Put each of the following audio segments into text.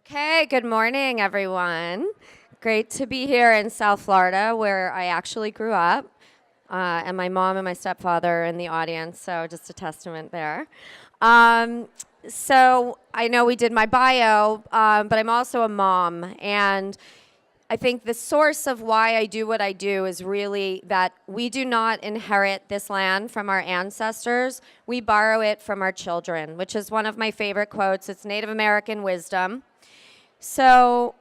Okay, good morning, everyone. Great to be here in South Florida, where I actually grew up, and my mom and my stepfather are in the audience, so just a testament there. Um, so I know we did my bio, but I'm also a mom, and I think the source of why I do what I do is really that we do not inherit this land from our ancestors. We borrow it from our children, which is one of my favorite quotes. It's Native American wisdom. So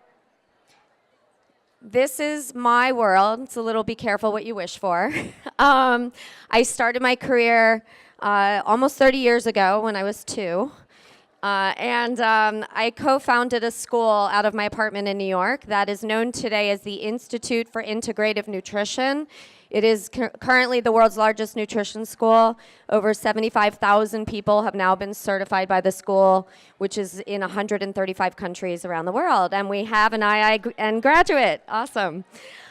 this is my world. It's a little be careful what you wish for. I started my career almost 30 years ago when I was 2. I co-founded a school out of my apartment in New York that is known today as the Institute for Integrative Nutrition. It is currently the world's largest nutrition school. Over 75,000 people have now been certified by the school, which is in 135 countries around the world. And we have an IIN graduate. Awesome.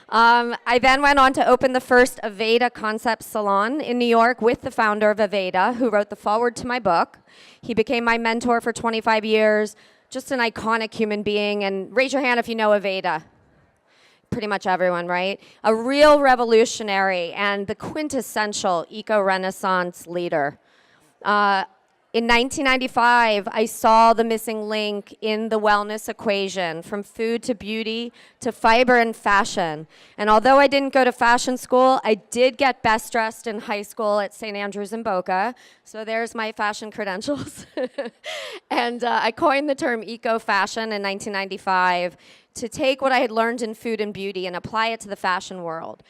I then went on to open the first Aveda concept salon in New York with the founder of Aveda, who wrote the foreword to my book. He became my mentor for 25 years, just an iconic human being. And raise your hand if you know Aveda. Pretty much everyone, right? A real revolutionary and the quintessential eco-renaissance leader. In 1995, I saw the missing link in the wellness equation, from food to beauty to fiber and fashion. And although I didn't go to fashion school, I did get best dressed in high school at St. Andrews in Boca. So there's my fashion credentials. And I coined the term eco-fashion in 1995 to take what I had learned in food and beauty and apply it to the fashion world.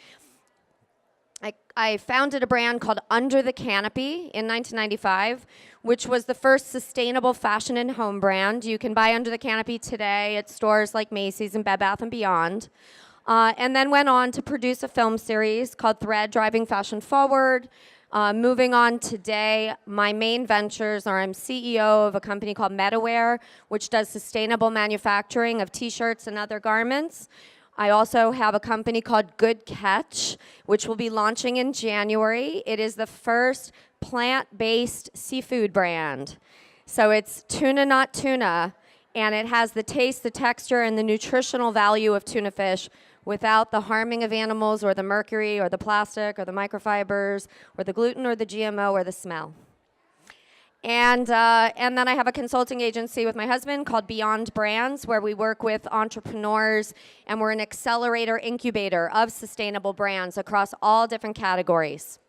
I founded a brand called Under the Canopy in 1995, which was the first sustainable fashion and home brand. You can buy Under the Canopy today at stores like Macy's and Bed Bath & Beyond. And then went on to produce a film series called Thread, Driving Fashion Forward. Moving on today, my main ventures are I'm CEO of a company called MetaWear, which does sustainable manufacturing of t-shirts and other garments. I also have a company called Good Catch, which will be launching in January. It is the first plant-based seafood brand. So it's tuna, not tuna, and it has the taste, the texture, and the nutritional value of tuna fish without the harming of animals or the mercury or the plastic or the microfibers or the gluten or the GMO or the smell. And then I have a consulting agency with my husband called Beyond Brands, where we work with entrepreneurs, and we're an accelerator incubator of sustainable brands across all different categories.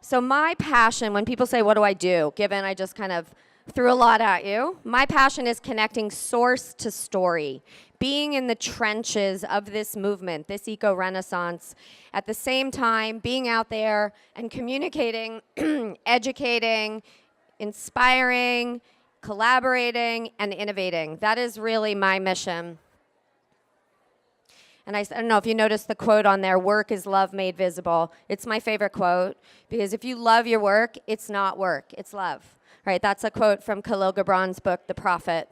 So my passion, when people say, what do I do, given I just kind of threw a lot at you, my passion is connecting source to story, being in the trenches of this movement, this eco-renaissance, at the same time being out there and communicating, educating, inspiring, collaborating, and innovating. That is really my mission. And I don't know if you noticed the quote on there, work is love made visible. It's my favorite quote, because if you love your work, it's not work, it's love. Right, that's a quote from Khalil Gibran's book, The Prophet.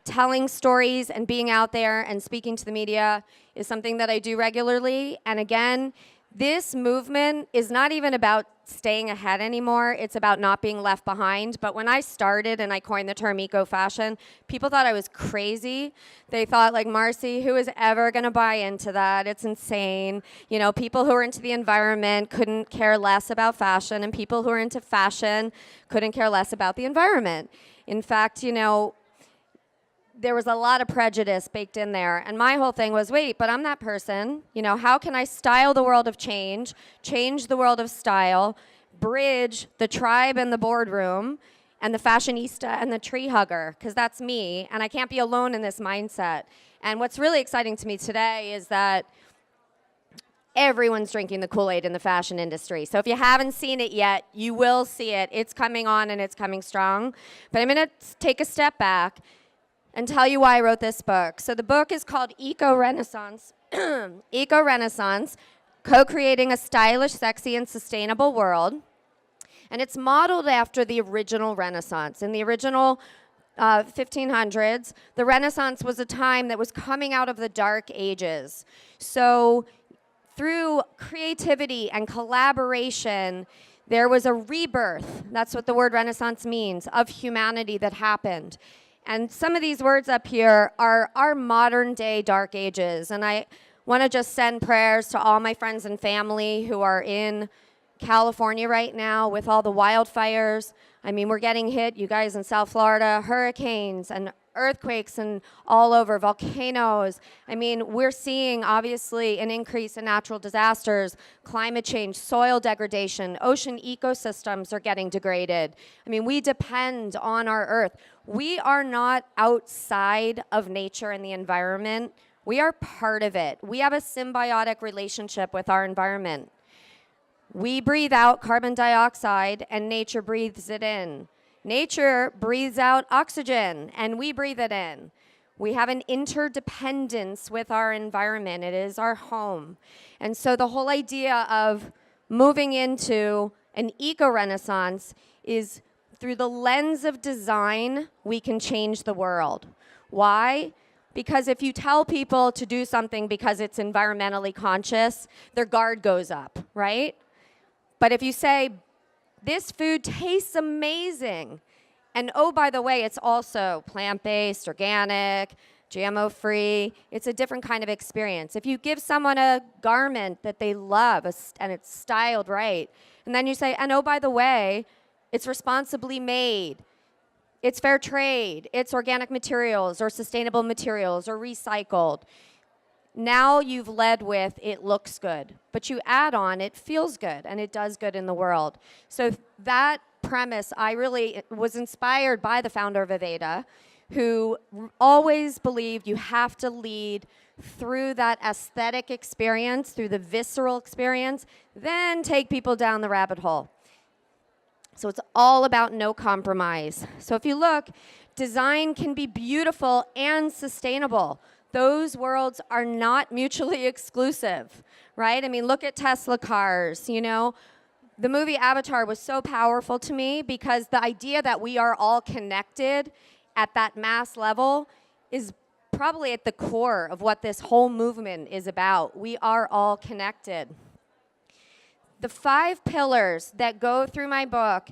Telling stories and being out there and speaking to the media is something that I do regularly. And again, this movement is not even about staying ahead anymore. It's about not being left behind. But when I started and I coined the term eco-fashion, people thought I was crazy. They thought, like, Marci, who is ever going to buy into that? It's insane. You know, people who are into the environment couldn't care less about fashion, and people who are into fashion couldn't care less about the environment. In fact, you know, there was a lot of prejudice baked in there. And my whole thing was, wait, but I'm that person. You know, how can I style the world of change the world of style, bridge the tribe and the boardroom, and the fashionista and the tree hugger? Because that's me, and I can't be alone in this mindset. And what's really exciting to me today is that everyone's drinking the Kool-Aid in the fashion industry. So if you haven't seen it yet, you will see it. It's coming on, and it's coming strong. But I'm going to take a step back and tell you why I wrote this book. So the book is called Eco-Renaissance. Eco-Renaissance, Co-Creating a Stylish, Sexy, and Sustainable World. And it's modeled after the original Renaissance. In the original 1500s, the Renaissance was a time that was coming out of the Dark Ages. So through creativity and collaboration, there was a rebirth, that's what the word Renaissance means, of humanity that happened. And some of these words up here are our modern day dark ages. And I want to just send prayers to all my friends and family who are in California right now with all the wildfires. I mean, we're getting hit, you guys in South Florida, hurricanes and earthquakes and all over, volcanoes. I mean, we're seeing obviously an increase in natural disasters, climate change, soil degradation, ocean ecosystems are getting degraded. I mean, we depend on our earth. We are not outside of nature and the environment. We are part of it. We have a symbiotic relationship with our environment. We breathe out carbon dioxide and nature breathes it in. Nature breathes out oxygen and we breathe it in. We have an interdependence with our environment. It is our home. And so the whole idea of moving into an eco-renaissance is through the lens of design, we can change the world. Why? Because if you tell people to do something because it's environmentally conscious, their guard goes up, right? But if you say, this food tastes amazing, and oh, by the way, it's also plant-based, organic, GMO-free, it's a different kind of experience. If you give someone a garment that they love and it's styled right, and then you say, and oh, by the way, it's responsibly made, it's fair trade, it's organic materials or sustainable materials or recycled. Now you've led with it looks good, but you add on it feels good and it does good in the world. So that premise, I really was inspired by the founder of Aveda, who always believed you have to lead through that aesthetic experience, through the visceral experience, then take people down the rabbit hole. So it's all about no compromise. So if you look, design can be beautiful and sustainable. Those worlds are not mutually exclusive, right? I mean, look at Tesla cars, you know. The movie Avatar was so powerful to me because the idea that we are all connected at that mass level is probably at the core of what this whole movement is about. We are all connected. The 5 pillars that go through my book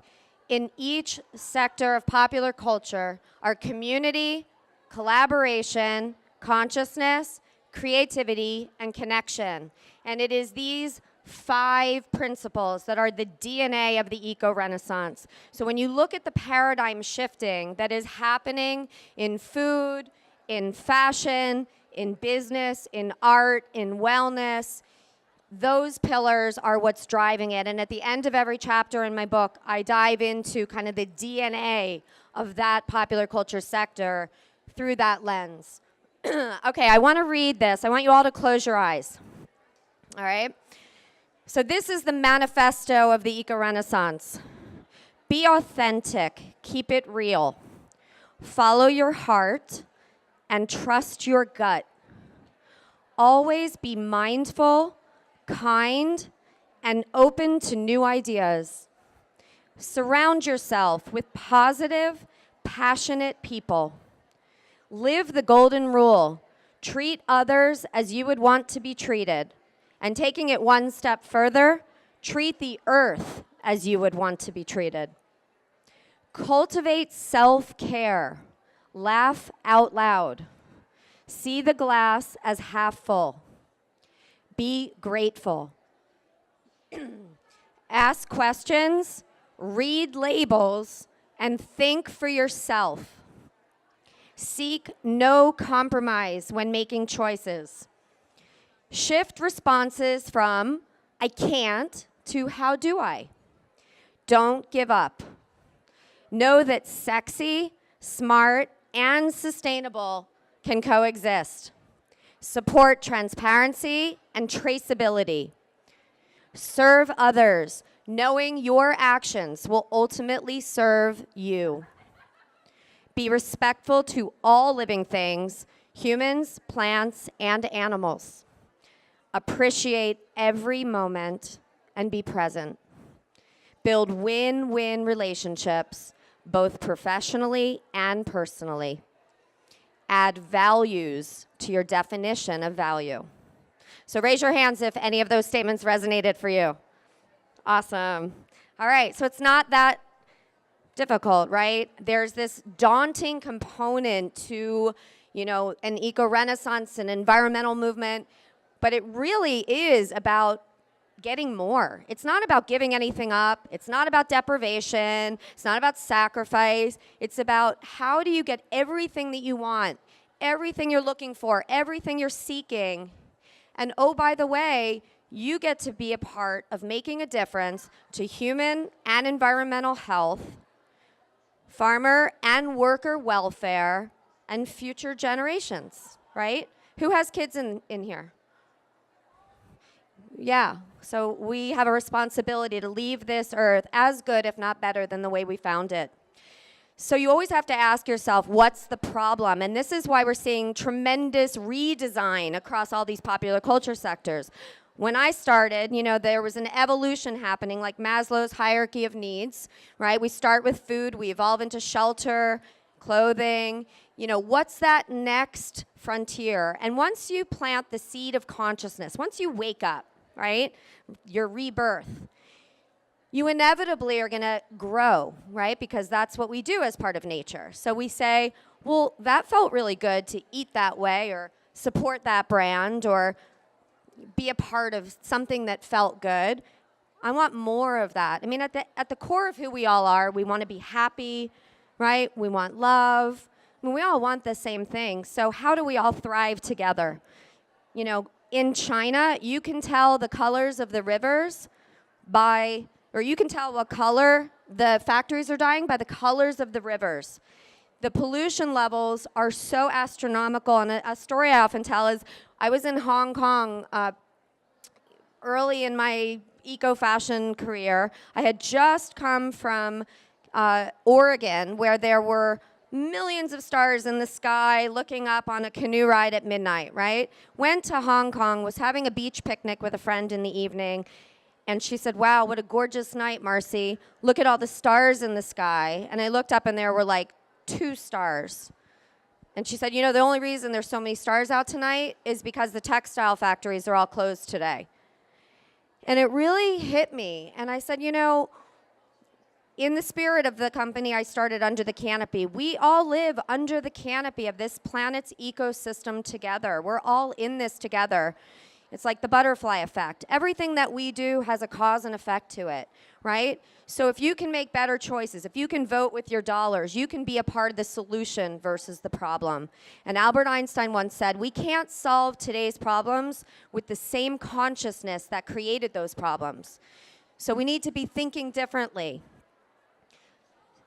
in each sector of popular culture are community, collaboration, consciousness, creativity, and connection. And it is these 5 principles that are the DNA of the eco-renaissance. So when you look at the paradigm shifting that is happening in food, in fashion, in business, in art, in wellness, those pillars are what's driving it. And at the end of every chapter in my book, I dive into kind of the DNA of that popular culture sector through that lens. Okay, I want to read this. I want you all to close your eyes. All right? So this is the manifesto of the eco-renaissance. Be authentic. Keep it real. Follow your heart and trust your gut. Always be mindful, kind, and open to new ideas. Surround yourself with positive, passionate people. Live the golden rule. Treat others as you would want to be treated. And taking it one step further, treat the earth as you would want to be treated. Cultivate self-care. Laugh out loud. See the glass as half full. Be grateful. Ask questions, read labels, and think for yourself. Seek no compromise when making choices. Shift responses from, I can't, to how do I? Don't give up. Know that sexy, smart, and sustainable can coexist. Support transparency and traceability. Serve others, knowing your actions will ultimately serve you. Be respectful to all living things, humans, plants, and animals. Appreciate every moment and be present. Build win-win relationships, both professionally and personally. Add values to your definition of value. So raise your hands if any of those statements resonated for you. Awesome. All right, so it's not that difficult, right? There's this daunting component to, an eco-renaissance, an environmental movement, but it really is about getting more. It's not about giving anything up. It's not about deprivation. It's not about sacrifice. It's about how do you get everything that you want, everything you're looking for, everything you're seeking. And oh, by the way, you get to be a part of making a difference to human and environmental health, farmer and worker welfare, and future generations, right? Who has kids in here? Yeah, so we have a responsibility to leave this earth as good, if not better, than the way we found it. So you always have to ask yourself, what's the problem? And this is why we're seeing tremendous redesign across all these popular culture sectors. When I started, there was an evolution happening, like Maslow's hierarchy of needs, right? We start with food, we evolve into shelter, clothing. What's that next frontier? And once you plant the seed of consciousness, once you wake up, right, your rebirth, you inevitably are going to grow, right? Because that's what we do as part of nature. So we say, well, that felt really good to eat that way or support that brand or be a part of something that felt good. I want more of that. I mean, at the core of who we all are, we want to be happy, right? We want love. I mean, we all want the same thing. So how do we all thrive together? In China, you can tell the colors of the rivers or you can tell what color the factories are dyeing by the colors of the rivers. The pollution levels are so astronomical. And a story I often tell is I was in Hong Kong early in my eco-fashion career. I had just come from Oregon, where there were millions of stars in the sky, looking up on a canoe ride at midnight, right? Went to Hong Kong, was having a beach picnic with a friend in the evening, and she said, wow, what a gorgeous night, Marci. Look at all the stars in the sky. And I looked up and there were like 2 stars. And she said, the only reason there's so many stars out tonight is because the textile factories are all closed today. And it really hit me. And I said, in the spirit of the company I started under the canopy, we all live under the canopy of this planet's ecosystem together. We're all in this together. It's like the butterfly effect. Everything that we do has a cause and effect to it, right? So if you can make better choices, if you can vote with your dollars, you can be a part of the solution versus the problem. And Albert Einstein once said, we can't solve today's problems with the same consciousness that created those problems. So we need to be thinking differently.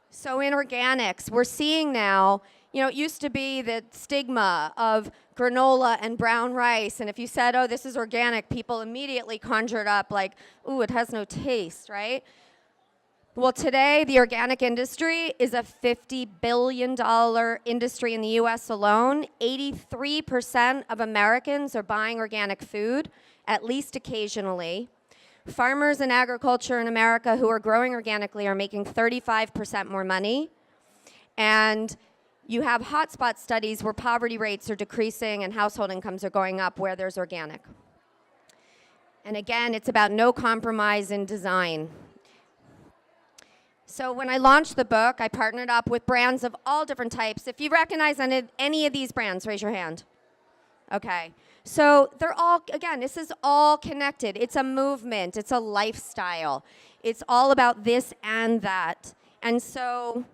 So in organics, we're seeing now, it used to be the stigma of granola and brown rice. And if you said, oh, this is organic, people immediately conjured up like, ooh, it has no taste, right? Well, today, the organic industry is a $50 billion industry in the US alone. 83% of Americans are buying organic food, at least occasionally. Farmers in agriculture in America who are growing organically are making 35% more money. And you have hotspot studies where poverty rates are decreasing and household incomes are going up where there's organic. And again, it's about no compromise in design. So when I launched the book, I partnered up with brands of all different types. If you recognize any of these brands, raise your hand. Okay. So they're all, again, this is all connected. It's a movement. It's a lifestyle. It's all about this and that. And so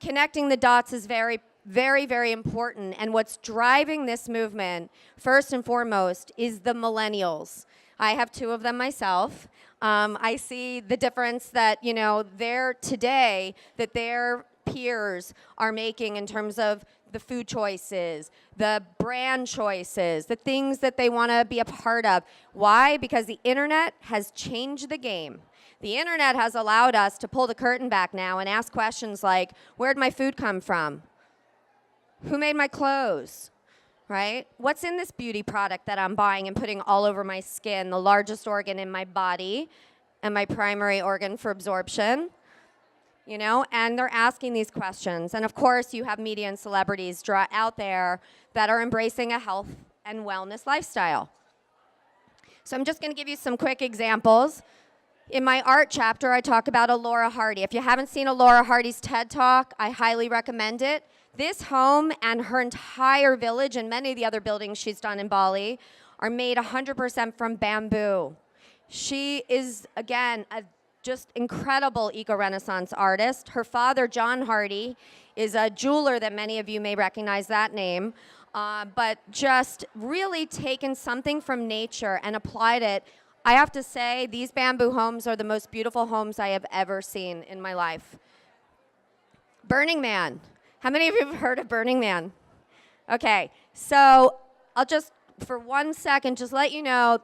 connecting the dots is very, very, very important. And what's driving this movement, first and foremost, is the millennials. I have 2 of them myself. I see the difference that, they're today, that their peers are making in terms of the food choices, the brand choices, the things that they want to be a part of. Why? Because the internet has changed the game. The internet has allowed us to pull the curtain back now and ask questions like, where'd my food come from? Who made my clothes? Right? What's in this beauty product that I'm buying and putting all over my skin, the largest organ in my body and my primary organ for absorption? And they're asking these questions. And of course, you have media and celebrities out there that are embracing a health and wellness lifestyle. So I'm just going to give you some quick examples. In my art chapter, I talk about Laura Hardy. If you haven't seen Laura Hardy's TED Talk, I highly recommend it. This home and her entire village and many of the other buildings she's done in Bali are made 100% from bamboo. She is, again, a just incredible eco-renaissance artist. Her father, John Hardy, is a jeweler that many of you may recognize that name, but just really taken something from nature and applied it. I have to say, these bamboo homes are the most beautiful homes I have ever seen in my life. Burning Man. How many of you have heard of Burning Man? Okay, so I'll just, for 1 second, just let you know,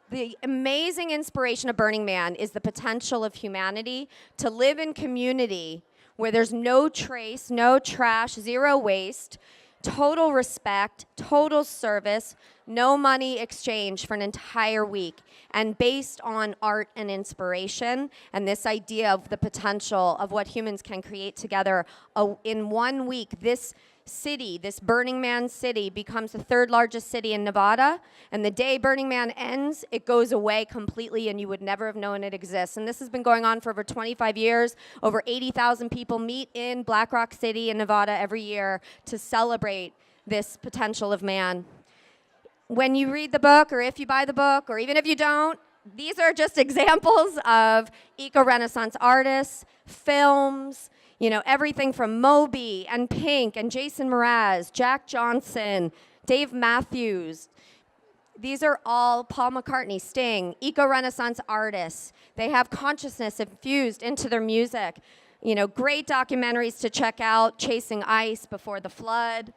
the amazing inspiration of Burning Man is the potential of humanity to live in community where there's no trace, no trash, zero waste, total respect, total service, no money exchange for an entire week, and based on art and inspiration and this idea of the potential of what humans can create together. In 1 week, this city, this Burning Man city, becomes the 3rd largest city in Nevada, and the day Burning Man ends, it goes away completely and you would never have known it exists. And this has been going on for over 25 years. Over 80,000 people meet in Black Rock City in Nevada every year to celebrate this potential of man. When you read the book, or if you buy the book, or even if you don't, these are just examples of eco-renaissance artists, films, you know, everything from Moby and Pink and Jason Mraz, Jack Johnson, Dave Matthews. These are all Paul McCartney, Sting, eco-renaissance artists. They have consciousness infused into their music. You know, great documentaries to check out, Chasing Ice, Before the Flood,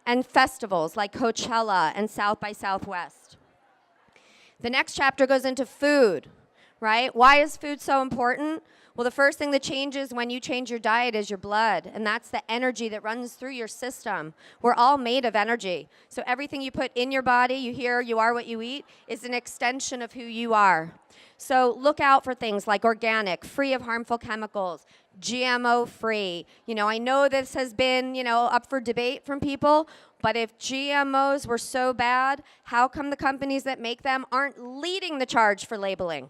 and festivals like Coachella and South by Southwest. The next chapter goes into food, right? Why is food so important? Well, the first thing that changes when you change your diet is your blood, and that's the energy that runs through your system. We're all made of energy. So everything you put in your body, you hear you are what you eat, is an extension of who you are. So look out for things like organic, free of harmful chemicals, GMO free. You know, I know this has been, up for debate from people, but if GMOs were so bad, how come the companies that make them aren't leading the charge for labeling?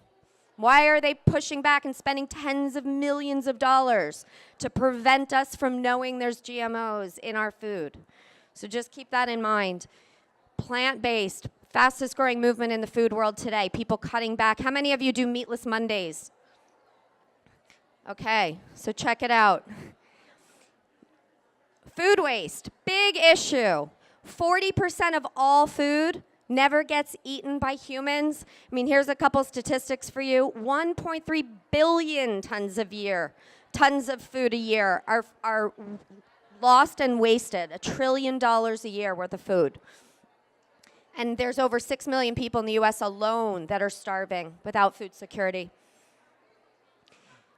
Why are they pushing back and spending tens of millions of dollars to prevent us from knowing there's GMOs in our food? So just keep that in mind. Plant-based, fastest growing movement in the food world today, people cutting back. How many of you do meatless Mondays? Okay, so check it out. Food waste, big issue. 40% of all food never gets eaten by humans. I mean, here's a couple statistics for you. 1.3 billion tons of food a year are lost and wasted. $1 trillion a year worth of food. And there's over 6 million people in the US alone that are starving without food security.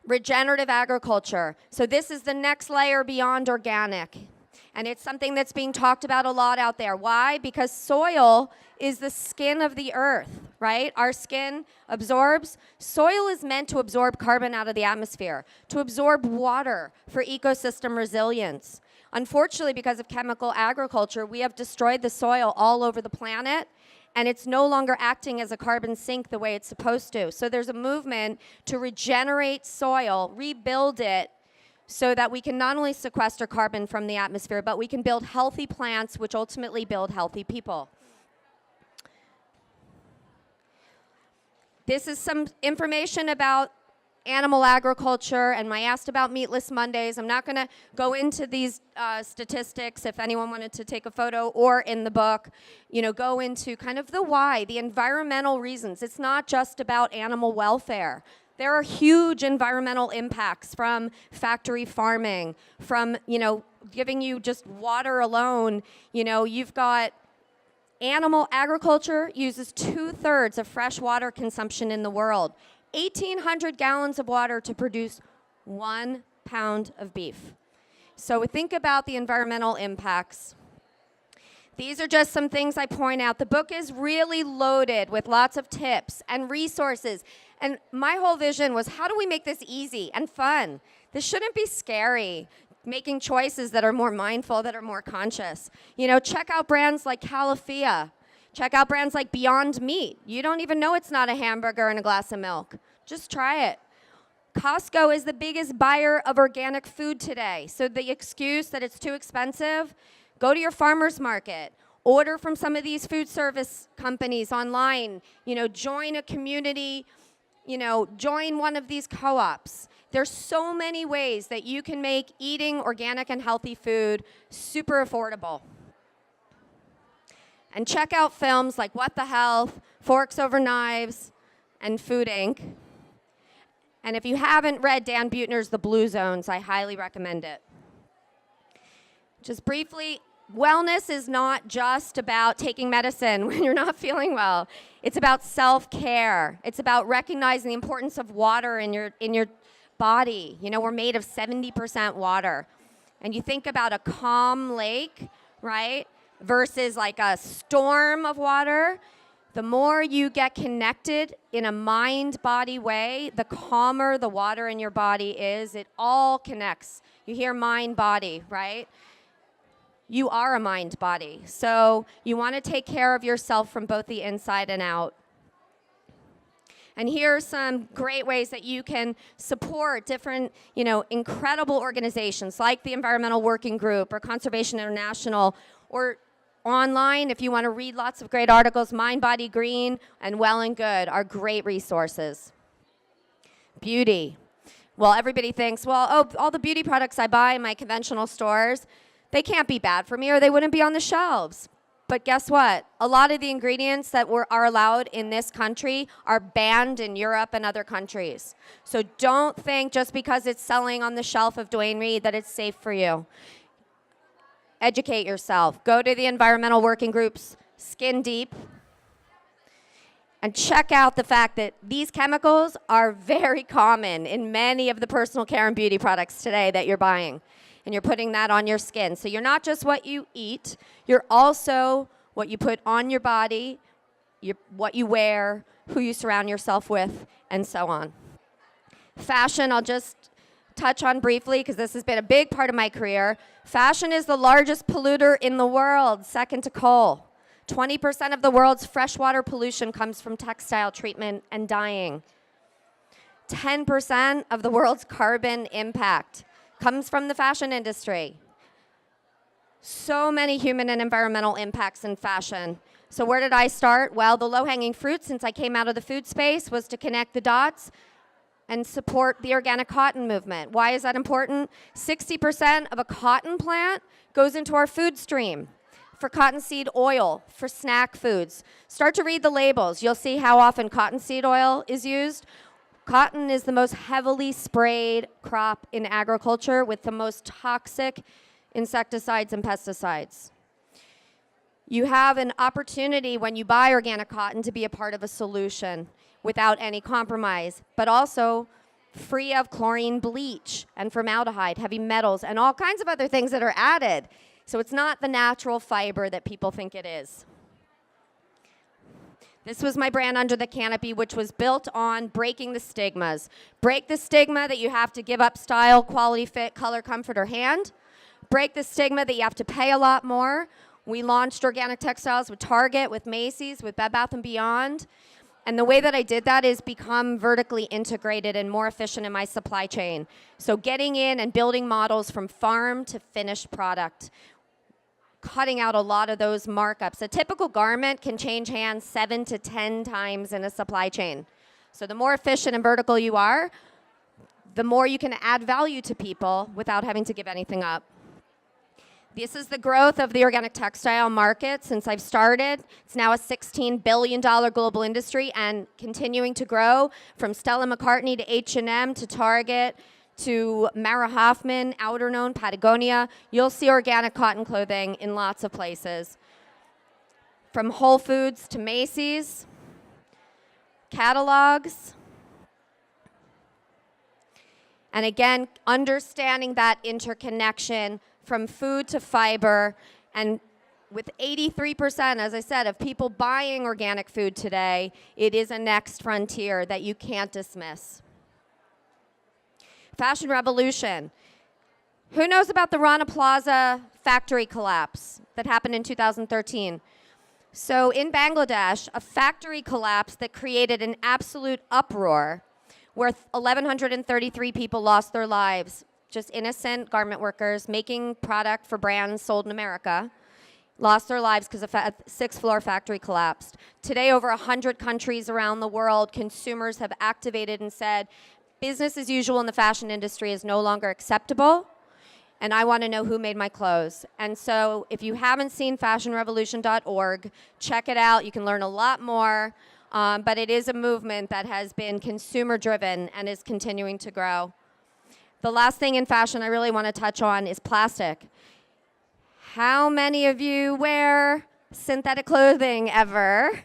Regenerative agriculture. So this is the next layer beyond organic. And it's something that's being talked about a lot out there. Why? Because soil is the skin of the earth, right? Our skin absorbs. Soil is meant to absorb carbon out of the atmosphere, to absorb water for ecosystem resilience. Unfortunately, because of chemical agriculture, we have destroyed the soil all over the planet, and it's no longer acting as a carbon sink the way it's supposed to. So there's a movement to regenerate soil, rebuild it, so that we can not only sequester carbon from the atmosphere, but we can build healthy plants, which ultimately build healthy people. This is some information about animal agriculture, and I asked about Meatless Mondays. I'm not going to go into these statistics if anyone wanted to take a photo, or in the book, go into kind of the why, the environmental reasons. It's not just about animal welfare. There are huge environmental impacts from factory farming, from, giving you just water alone. You've got animal agriculture uses 2/3 of fresh water consumption in the world. 1,800 gallons of water to produce 1 pound of beef. So think about the environmental impacts. These are just some things I point out. The book is really loaded with lots of tips and resources. And my whole vision was, how do we make this easy and fun? This shouldn't be scary. Making choices that are more mindful, that are more conscious. Check out brands like Califia. Check out brands like Beyond Meat. You don't even know it's not a hamburger and a glass of milk. Just try it. Costco is the biggest buyer of organic food today. So the excuse that it's too expensive, go to your farmer's market. Order from some of these food service companies online. Join a community, join one of these co-ops. There's so many ways that you can make eating organic and healthy food super affordable. And check out films like What the Health, Forks Over Knives, and Food Inc. And if you haven't read Dan Buettner's The Blue Zones, I highly recommend it. Just briefly, wellness is not just about taking medicine when you're not feeling well. It's about self-care. It's about recognizing the importance of water in your body. We're made of 70% water. And you think about a calm lake, right, versus like a storm of water. The more you get connected in a mind-body way, the calmer the water in your body is. It all connects. You hear mind-body, right? You are a mind-body. So you want to take care of yourself from both the inside and out. And here are some great ways that you can support different, incredible organizations like the Environmental Working Group or Conservation International, or online, if you want to read lots of great articles, Mind, Body, Green, and Well and Good are great resources. Beauty. Well, everybody thinks, all the beauty products I buy in my conventional stores, they can't be bad for me or they wouldn't be on the shelves. But guess what? A lot of the ingredients that are allowed in this country are banned in Europe and other countries. So don't think just because it's selling on the shelf of Duane Reade that it's safe for you. Educate yourself. Go to the Environmental Working Group's Skin Deep and check out the fact that these chemicals are very common in many of the personal care and beauty products today that you're buying. And you're putting that on your skin. So you're not just what you eat, you're also what you put on your body, what you wear, who you surround yourself with, and so on. Fashion, I'll just touch on briefly because this has been a big part of my career. Fashion is the largest polluter in the world, second to coal. 20% of the world's freshwater pollution comes from textile treatment and dyeing. 10% of the world's carbon impact comes from the fashion industry. So many human and environmental impacts in fashion. So where did I start? Well, the low-hanging fruit since I came out of the food space was to connect the dots and support the organic cotton movement. Why is that important? 60% of a cotton plant goes into our food stream for cottonseed oil, for snack foods. Start to read the labels. You'll see how often cottonseed oil is used. Cotton is the most heavily sprayed crop in agriculture with the most toxic insecticides and pesticides. You have an opportunity when you buy organic cotton to be a part of a solution without any compromise, but also free of chlorine, bleach, and formaldehyde, heavy metals, and all kinds of other things that are added. So it's not the natural fiber that people think it is. This was my brand Under the Canopy, which was built on breaking the stigmas. Break the stigma that you have to give up style, quality, fit, color, comfort, or hand. Break the stigma that you have to pay a lot more. We launched organic textiles with Target, with Macy's, with Bed Bath & Beyond. And the way that I did that is become vertically integrated and more efficient in my supply chain. So getting in and building models from farm to finished product, cutting out a lot of those markups. A typical garment can change hands 7 to 10 times in a supply chain. So the more efficient and vertical you are, the more you can add value to people without having to give anything up. This is the growth of the organic textile market since I've started. It's now a $16 billion global industry and continuing to grow, from Stella McCartney to H&M to Target to Mara Hoffman, Outerknown, Patagonia. You'll see organic cotton clothing in lots of places. From Whole Foods to Macy's, catalogs. And again, understanding that interconnection from food to fiber, and with 83%, as I said, of people buying organic food today, it is a next frontier that you can't dismiss. Fashion revolution. Who knows about the Rana Plaza factory collapse that happened in 2013? So in Bangladesh, a factory collapse that created an absolute uproar where 1,133 people lost their lives, just innocent garment workers making product for brands sold in America, lost their lives because a sixth-floor factory collapsed. Today, over 100 countries around the world, consumers have activated and said, business as usual in the fashion industry is no longer acceptable, and I want to know who made my clothes. And so if you haven't seen fashionrevolution.org, check it out. You can learn a lot more, but it is a movement that has been consumer-driven and is continuing to grow. The last thing in fashion I really want to touch on is plastic. How many of you wear synthetic clothing ever?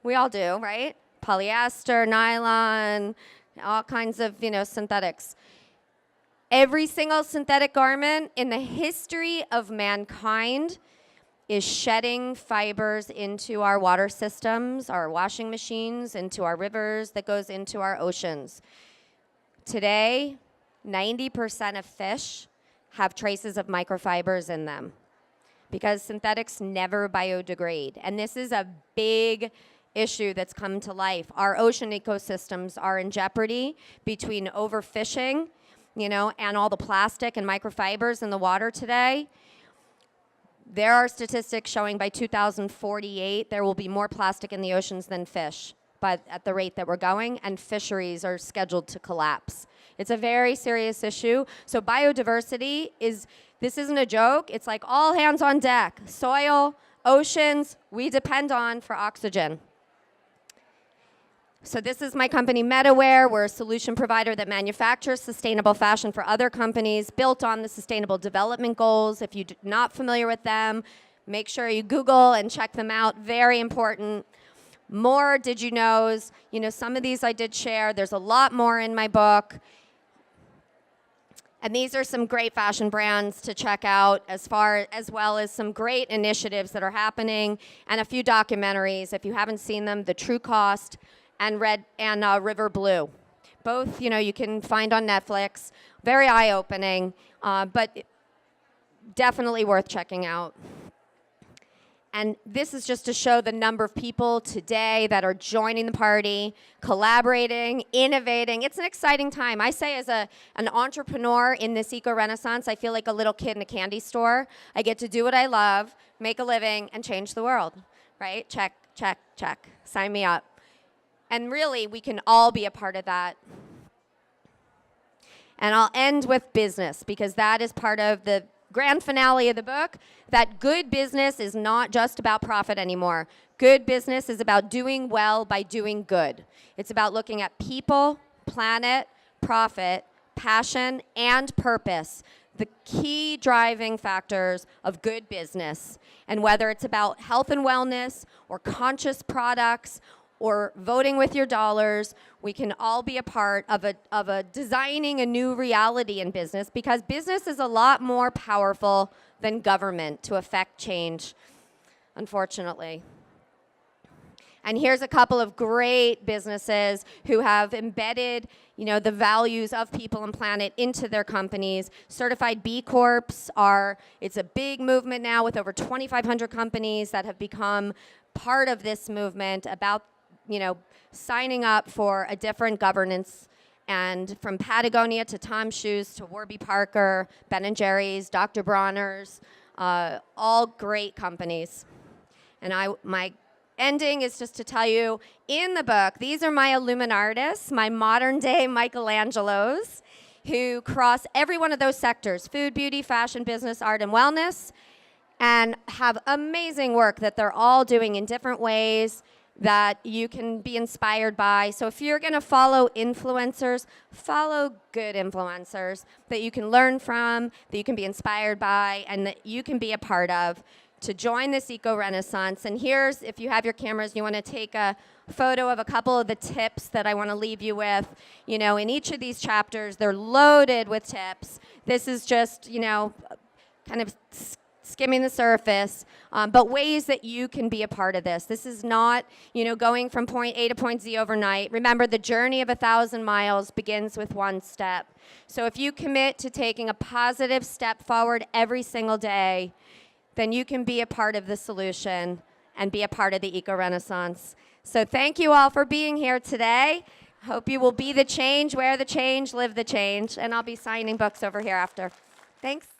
We all do, right? Polyester, nylon, all kinds of, synthetics. Every single synthetic garment in the history of mankind is shedding fibers into our water systems, our washing machines, into our rivers, that goes into our oceans. Today, 90% of fish have traces of microfibers in them because synthetics never biodegrade. And this is a big issue that's come to life. Our ocean ecosystems are in jeopardy between overfishing, and all the plastic and microfibers in the water today. There are statistics showing by 2048 there will be more plastic in the oceans than fish, but at the rate that we're going, and fisheries are scheduled to collapse. It's a very serious issue. So biodiversity this isn't a joke. It's like all hands on deck. Soil, oceans, we depend on for oxygen. So this is my company, MetaWear. We're a solution provider that manufactures sustainable fashion for other companies, built on the Sustainable Development Goals. If you're not familiar with them, make sure you Google and check them out. Very important. More did you knows. Some of these I did share. There's a lot more in my book. And these are some great fashion brands to check out, as well as some great initiatives that are happening, and a few documentaries. If you haven't seen them, The True Cost and River Blue. Both, you can find on Netflix. Very eye-opening, but definitely worth checking out. And this is just to show the number of people today that are joining the party, collaborating, innovating. It's an exciting time. I say as an entrepreneur in this eco-renaissance, I feel like a little kid in a candy store. I get to do what I love, make a living, and change the world, right? Check, check, check. Sign me up. And really, we can all be a part of that. And I'll end with business, because that is part of the grand finale of the book, that good business is not just about profit anymore. Good business is about doing well by doing good. It's about looking at people, planet, profit, passion, and purpose, the key driving factors of good business. And whether it's about health and wellness, or conscious products, or voting with your dollars, we can all be a part of a designing a new reality in business, because business is a lot more powerful than government to affect change, unfortunately. And here's a couple of great businesses who have embedded, the values of people and planet into their companies. Certified B Corps it's a big movement now with over 2,500 companies that have become part of this movement about signing up for a different governance. And from Patagonia to Tom Shoes to Warby Parker, Ben & Jerry's, Dr. Bronner's, all great companies. And my ending is just to tell you, in the book, these are my Illuminartists, my modern-day Michelangelos, who cross every one of those sectors: food, beauty, fashion, business, art, and wellness, and have amazing work that they're all doing in different ways that you can be inspired by. So if you're going to follow influencers, follow good influencers that you can learn from, that you can be inspired by, and that you can be a part of to join this eco-renaissance. And here's, if you have your cameras, you want to take a photo of a couple of the tips that I want to leave you with. In each of these chapters, they're loaded with tips. This is just, kind of skimming the surface, but ways that you can be a part of this. This is not, going from point A to point Z overnight. Remember, the journey of 1,000 miles begins with one step. So if you commit to taking a positive step forward every single day, then you can be a part of the solution and be a part of the eco-renaissance. So thank you all for being here today. Hope you will be the change, wear the change, live the change, and I'll be signing books over here after. Thanks.